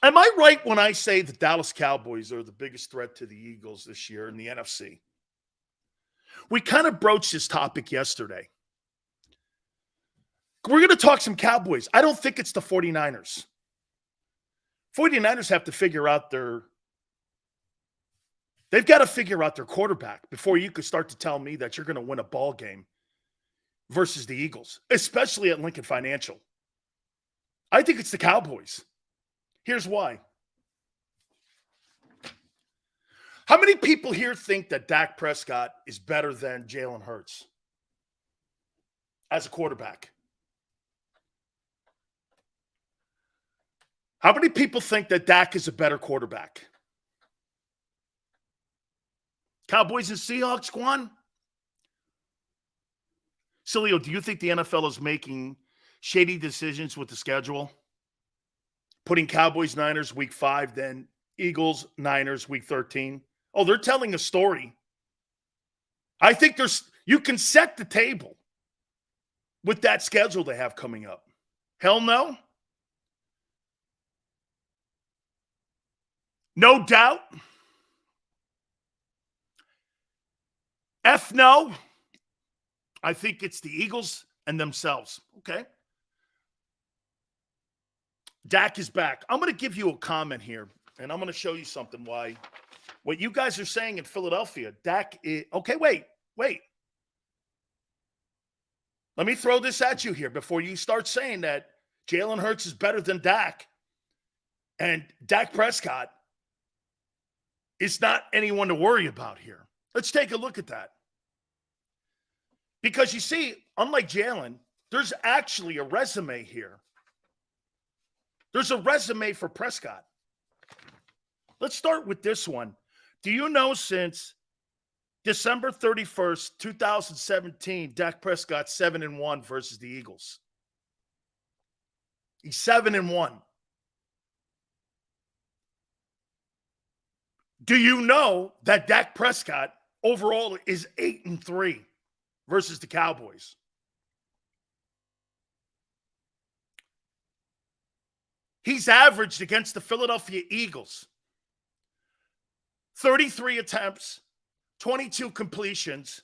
Am I right when I say the Dallas Cowboys are the biggest threat to the Eagles this year in the NFC? We kind of broached this topic yesterday. We're going to talk some Cowboys. I don't think it's the 49ers. 49ers have to figure out they've got to figure out their quarterback before you could start to tell me that you're going to win a ball game versus the Eagles, especially at Lincoln Financial. I think it's the Cowboys. Here's why. How many people here think that Dak Prescott is better than Jalen Hurts as a quarterback? How many people think that Dak is a better quarterback? Cowboys and Seahawks, Quan? Sileo, do you think the NFL is making shady decisions with the schedule? Putting Cowboys, Niners week 5, then Eagles, Niners week 13? Oh, they're telling a story. I think you can set the table with that schedule they have coming up. Hell no. No doubt. F no. I think it's the Eagles and themselves. Okay. Dak is back. I'm going to give you a comment here, and I'm going to show you something why. What you guys are saying in Philadelphia, Dak is... Okay, wait. Let me throw this at you here before you start saying that Jalen Hurts is better than Dak and Dak Prescott is not anyone to worry about here. Let's take a look at that. Because you see, unlike Jalen, there's actually a resume here. There's a resume for Prescott. Let's start with this one. Do you know since December 31st, 2017, Dak Prescott 7-1 versus the Eagles? He's 7-1. Do you know that Dak Prescott overall is 8-3 versus the Cowboys? He's averaged against the Philadelphia Eagles 33 attempts, 22 completions,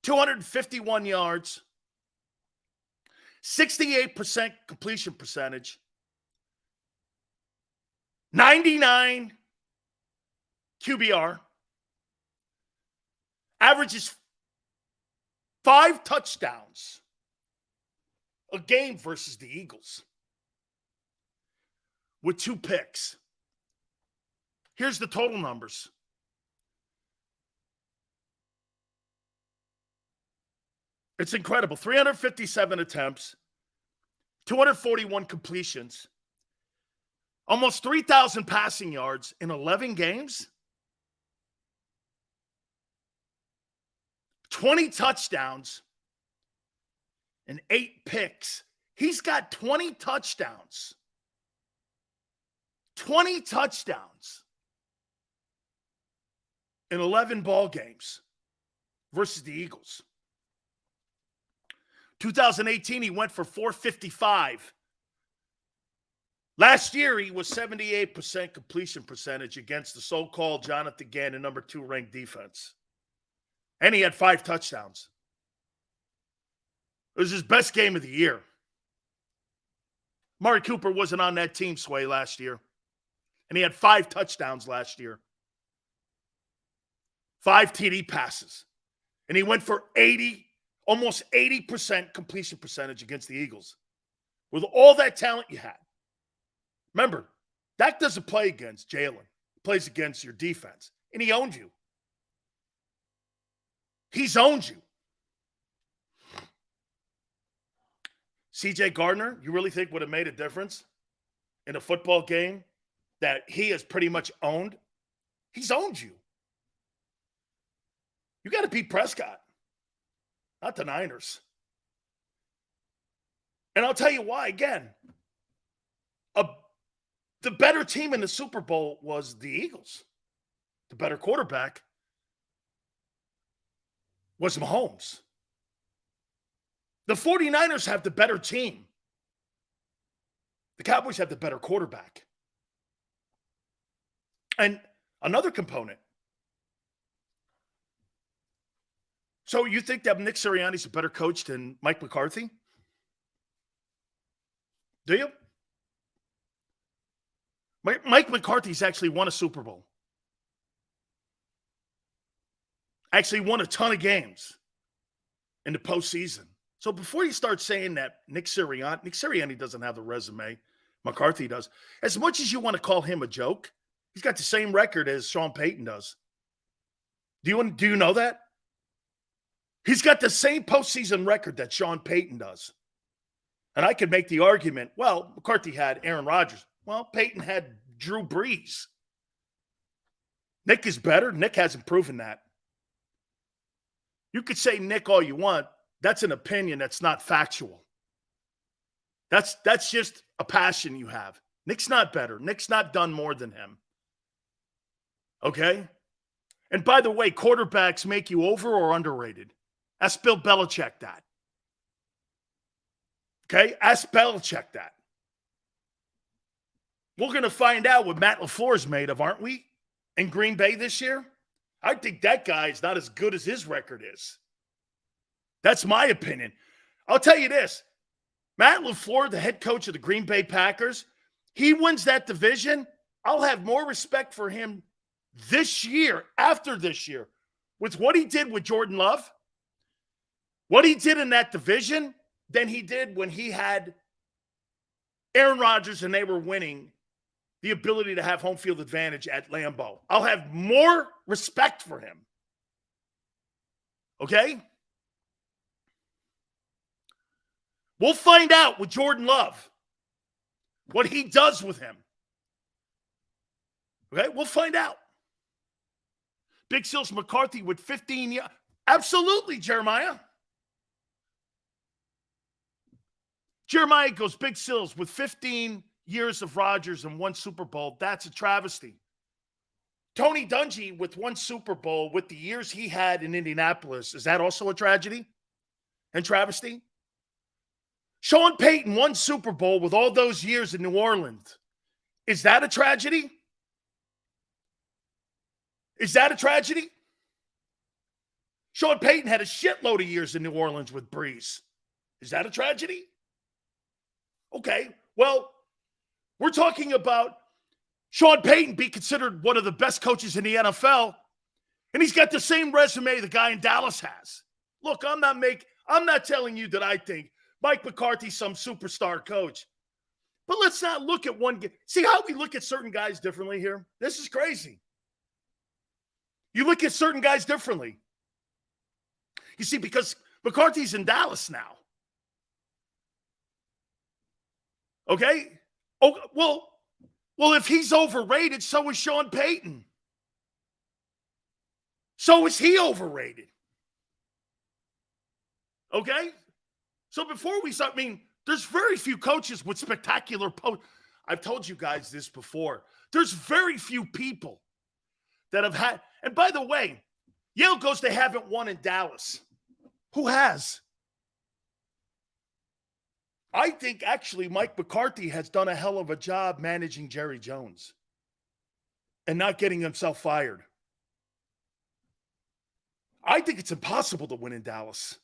251 yards, 68% completion percentage, 99 QBR, averages 5 touchdowns a game versus the Eagles with 2 picks. Here's the total numbers. It's incredible. 357 attempts, 241 completions, almost 3,000 passing yards in 11 games, 20 touchdowns, and 8 picks. He's got 20 touchdowns. 20 touchdowns in 11 ball games versus the Eagles. 2018, he went for 455. Last year, he was 78% completion percentage against the so-called Jonathan Gannon number 2 ranked defense. And he had 5 touchdowns. It was his best game of the year. Amari Cooper wasn't on that team, Sway, last year. And he had 5 touchdowns last year. 5 TD passes. And he went for almost 80% completion percentage against the Eagles. With all that talent you had. Remember, Dak doesn't play against Jalen. He plays against your defense. And he owned you. He's owned you. C.J. Gardner, you really think would have made a difference in a football game that he has pretty much owned? He's owned you. You got to beat Prescott, not the Niners. And I'll tell you why, again. The better team in the Super Bowl was the Eagles. The better quarterback was Mahomes. The 49ers have the better team. The Cowboys have the better quarterback. And another component. So you think that Nick Sirianni's a better coach than Mike McCarthy? Do you? Mike McCarthy's actually won a Super Bowl. Actually won a ton of games in the postseason. So before you start saying that Nick Sirianni doesn't have the resume McCarthy does, as much as you want to call him a joke, he's got the same record as Sean Payton does. Do you know that? He's got the same postseason record that Sean Payton does. And I could make the argument, well, McCarthy had Aaron Rodgers. Well, Payton had Drew Brees. Nick is better. Nick hasn't proven that. You could say Nick all you want. That's an opinion that's not factual. That's just a passion you have. Nick's not better. Nick's not done more than him. Okay? And by the way, quarterbacks make you over or underrated. Ask Bill Belichick that. Okay? Ask Belichick that. We're going to find out what Matt LaFleur's made of, aren't we? In Green Bay this year? I think that guy is not as good as his record is. That's my opinion. I'll tell you this. Matt LaFleur, the head coach of the Green Bay Packers, he wins that division. I'll have more respect for him this year, after this year, with what he did with Jordan Love, what he did in that division, than he did when he had Aaron Rodgers and they were winning the ability to have home field advantage at Lambeau. I'll have more respect for him. Okay? We'll find out with Jordan Love what he does with him. Okay? We'll find out. Big Sills McCarthy with 15 years. Absolutely, Jeremiah. Jeremiah goes, Big Sills with 15 years of Rodgers and one Super Bowl. That's a travesty. Tony Dungy with one Super Bowl with the years he had in Indianapolis. Is that also a tragedy and travesty? Sean Payton won Super Bowl with all those years in New Orleans. Is that a tragedy? Is that a tragedy? Sean Payton had a shitload of years in New Orleans with Brees. Is that a tragedy? Okay, well, we're talking about Sean Payton be considered one of the best coaches in the NFL, and he's got the same resume the guy in Dallas has. Look, I'm not telling you that I think Mike McCarthy's some superstar coach. But let's not look at one. See how we look at certain guys differently here? This is crazy. You look at certain guys differently. You see, because McCarthy's in Dallas now. Okay? Oh, well, if he's overrated, so is Sean Payton. So is he overrated. Okay? So before we start, there's very few coaches with spectacular I've told you guys this before. There's very few people that have had, and by the way, Yale goes, they haven't won in Dallas. Who has? I think actually Mike McCarthy has done a hell of a job managing Jerry Jones and not getting himself fired. I think it's impossible to win in Dallas.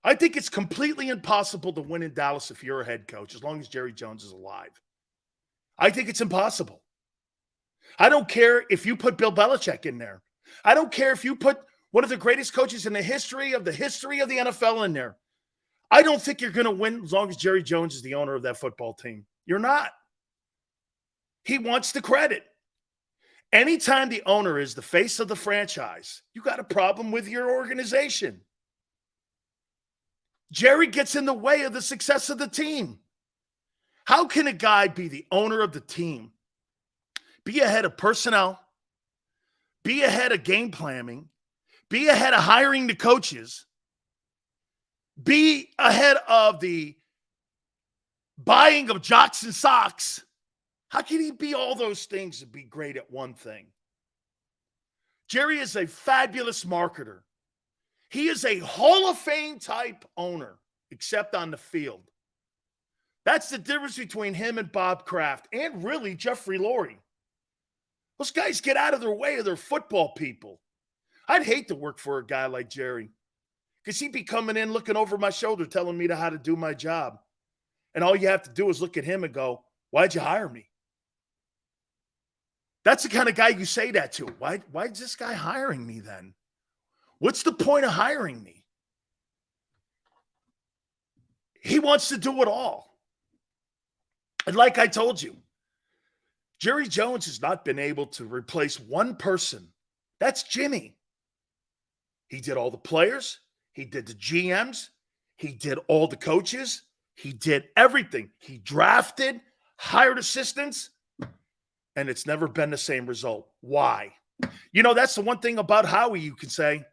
I think it's completely impossible to win in Dallas if you're a head coach, as long as Jerry Jones is alive. I think it's impossible. I don't care if you put Bill Belichick in there. I don't care if you put one of the greatest coaches in the history of the NFL in there. I don't think you're going to win as long as Jerry Jones is the owner of that football team. You're not. He wants the credit. Anytime the owner is the face of the franchise, you got a problem with your organization. Jerry gets in the way of the success of the team. How can a guy be the owner of the team, be ahead of personnel, be ahead of game planning, be ahead of hiring the coaches, be ahead of the buying of jocks and socks? How can he be all those things and be great at one thing? Jerry is a fabulous marketer. He is a Hall of Fame type owner, except on the field. That's the difference between him and Bob Kraft and really Jeffrey Lurie. Those guys get out of their way of their football people. I'd hate to work for a guy like Jerry because he'd be coming in looking over my shoulder telling me how to do my job. And all you have to do is look at him and go, why'd you hire me? That's the kind of guy you say that to. Why is this guy hiring me then? What's the point of hiring me? He wants to do it all. And like I told you, Jerry Jones has not been able to replace one person. That's Jimmy. He did all the players. He did the GMs. He did all the coaches. He did everything. He drafted, hired assistants, and it's never been the same result. Why? You know, that's the one thing about Howie you can say.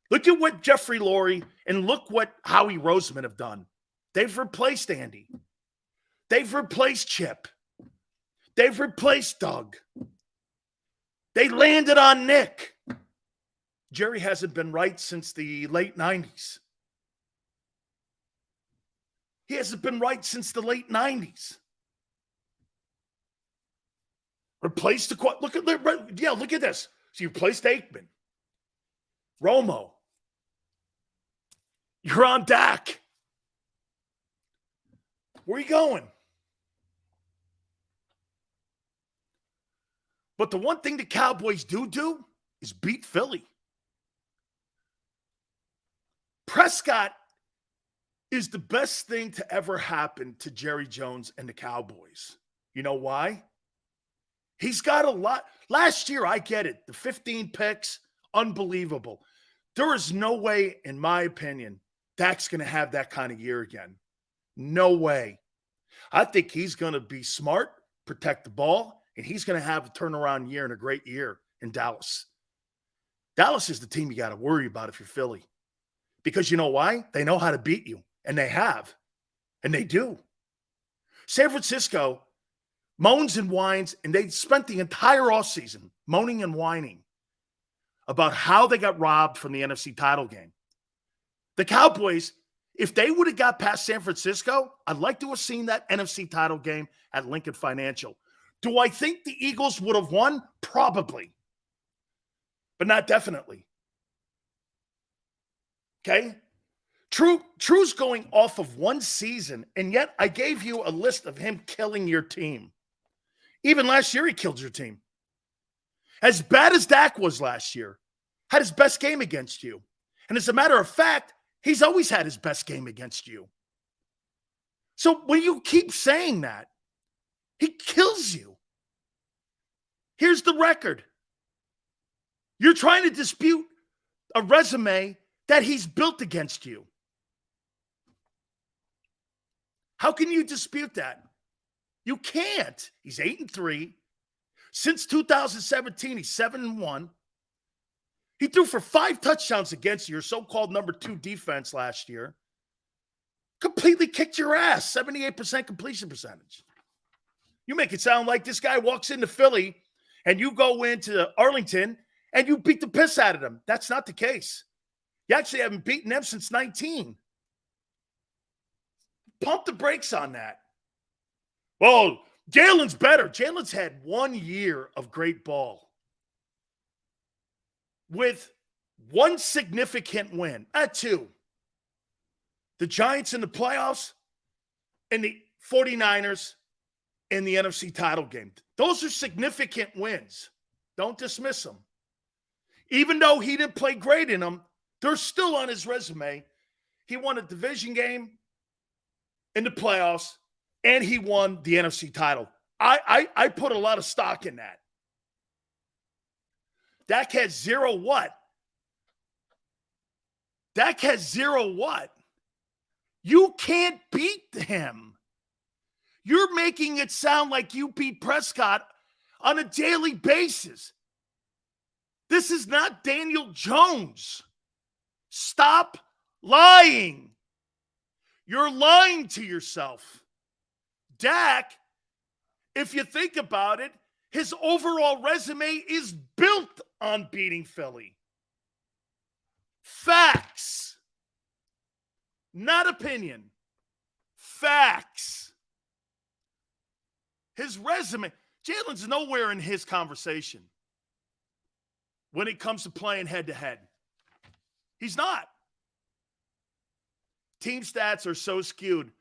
Look at what Jeffrey Lurie and look what Howie Roseman have done. They've replaced Andy. They've replaced Chip. They've replaced Doug. They landed on Nick. Jerry hasn't been right since the late 90s. He hasn't been right since the late 90s. Replaced the look at this. So you replaced Aikman, Romo. You're on Dak. Where are you going? But the one thing the Cowboys do is beat Philly. Prescott is the best thing to ever happen to Jerry Jones and the Cowboys. You know why? He's got a lot. Last year, I get it. The 15 picks, unbelievable. There is no way, in my opinion, Dak's going to have that kind of year again. No way. I think he's going to be smart, protect the ball, and he's going to have a turnaround year and a great year in Dallas. Dallas is the team you got to worry about if you're Philly. Because you know why? They know how to beat you, and they have, and they do. San Francisco moans and whines, and they spent the entire offseason moaning and whining about how they got robbed from the NFC title game. The Cowboys, if they would have got past San Francisco, I'd like to have seen that NFC title game at Lincoln Financial. Do I think the Eagles would have won? Probably. But not definitely. Okay? True's going off of one season, and yet I gave you a list of him killing your team. Even last year, he killed your team. As bad as Dak was last year, had his best game against you. And as a matter of fact, he's always had his best game against you. So when you keep saying that, he kills you. Here's the record. You're trying to dispute a resume that he's built against you. How can you dispute that? You can't. He's 8-3. Since 2017, he's 7-1. He threw for 5 touchdowns against your so-called number 2 defense last year. Completely kicked your ass. 78% completion percentage. You make it sound like this guy walks into Philly and you go into Arlington and you beat the piss out of them. That's not the case. You actually haven't beaten them since 19. Pump the brakes on that. Well, Jalen's better. Jalen's had 1 year of great ball with one significant win. At 2. The Giants in the playoffs and the 49ers in the NFC title game. Those are significant wins. Don't dismiss them. Even though he didn't play great in them, they're still on his resume. He won a division game in the playoffs, and he won the NFC title. I put a lot of stock in that. Dak has 0 what? Dak has 0 what? You can't beat him. You're making it sound like you beat Prescott on a daily basis. This is not Daniel Jones. Stop lying. You're lying to yourself. Dak, if you think about it, his overall resume is built on beating Philly. Facts. Not opinion. Facts. His resume. Jalen's nowhere in his conversation when it comes to playing head-to-head. He's not. Team stats are so skewed.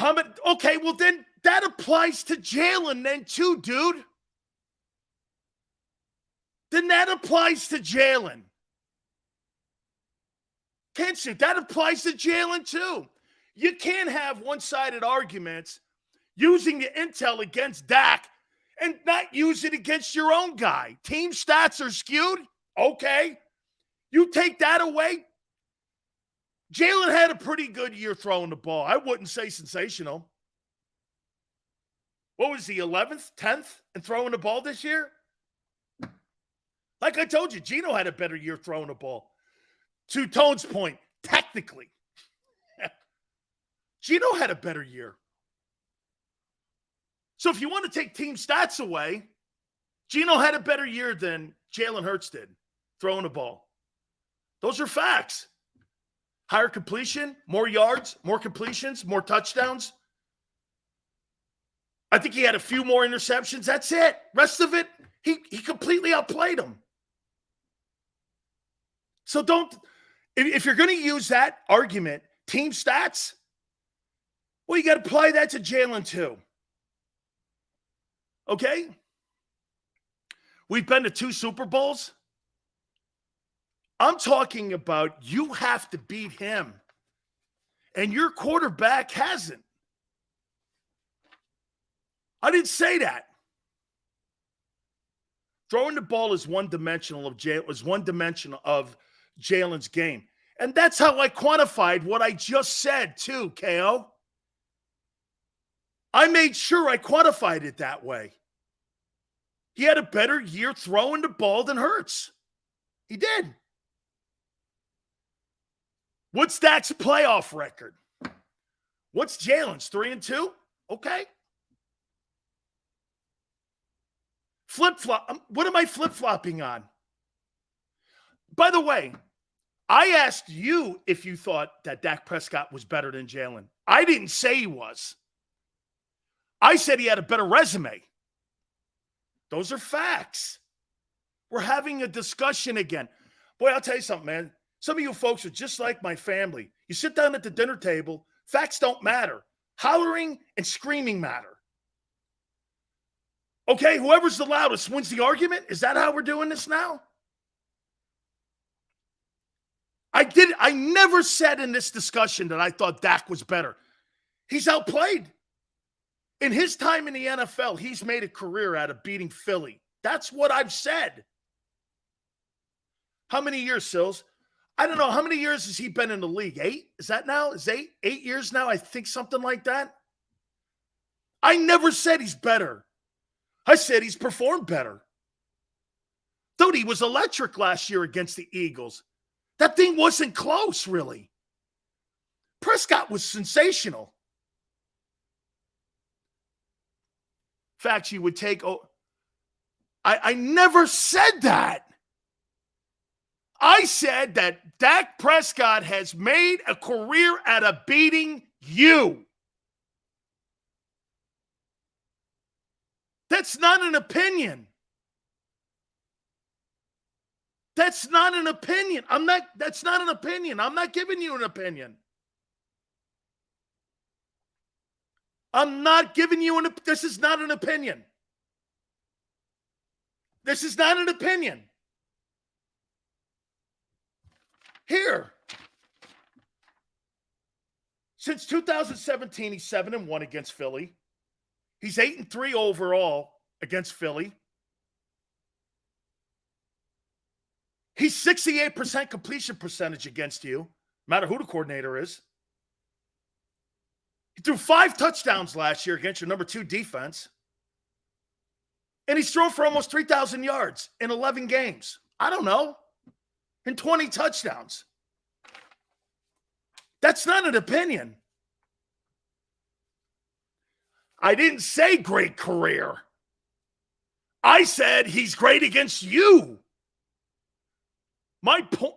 Okay, well then that applies to Jalen then too, dude. Then that applies to Jalen. Can't you? That applies to Jalen too. You can't have one-sided arguments using the intel against Dak and not use it against your own guy. Team stats are skewed. Okay. You take that away. Jalen had a pretty good year throwing the ball. I wouldn't say sensational. What was he, 11th, 10th in throwing the ball this year? Like I told you, Geno had a better year throwing the ball. To Tone's point, technically, Geno had a better year. So if you want to take team stats away, Geno had a better year than Jalen Hurts did throwing the ball. Those are facts. Higher completion, more yards, more completions, more touchdowns. I think he had a few more interceptions. That's it. Rest of it, he completely outplayed him. So if you're going to use that argument, team stats, well, you got to apply that to Jalen too. Okay? We've been to 2 Super Bowls. I'm talking about you have to beat him. And your quarterback hasn't. I didn't say that. Throwing the ball is one-dimensional of Jalen's game. And that's how I quantified what I just said too, KO. I made sure I quantified it that way. He had a better year throwing the ball than Hurts. He did. What's Dak's playoff record? What's Jalen's? 3-2? Okay. Flip-flop. What am I flip-flopping on? By the way, I asked you if you thought that Dak Prescott was better than Jalen. I didn't say he was. I said he had a better resume. Those are facts. We're having a discussion again. Boy, I'll tell you something, man. Some of you folks are just like my family. You sit down at the dinner table, facts don't matter. Hollering and screaming matter. Okay, whoever's the loudest wins the argument? Is that how we're doing this now? I never said in this discussion that I thought Dak was better. He's outplayed. In his time in the NFL, he's made a career out of beating Philly. That's what I've said. How many years, Sills? I don't know. How many years has he been in the league? 8? Is that now? Is 8 years now? I think something like that. I never said he's better. I said he's performed better. Dude, he was electric last year against the Eagles. That thing wasn't close, really. Prescott was sensational. In fact, you would take... I never said that. I said that Dak Prescott has made a career out of beating you. That's not an opinion. That's not an opinion. That's not an opinion. I'm not giving you an opinion. I'm not giving you this is not an opinion. This is not an opinion. Here. Since 2017, he's 7-1 against Philly. He's 8-3 overall against Philly. He's 68% completion percentage against you, no matter who the coordinator is. He threw 5 touchdowns last year against your number 2 defense. And he's thrown for almost 3,000 yards in 11 games. I don't know. And 20 touchdowns. That's not an opinion. I didn't say great career. I said he's great against you. My point,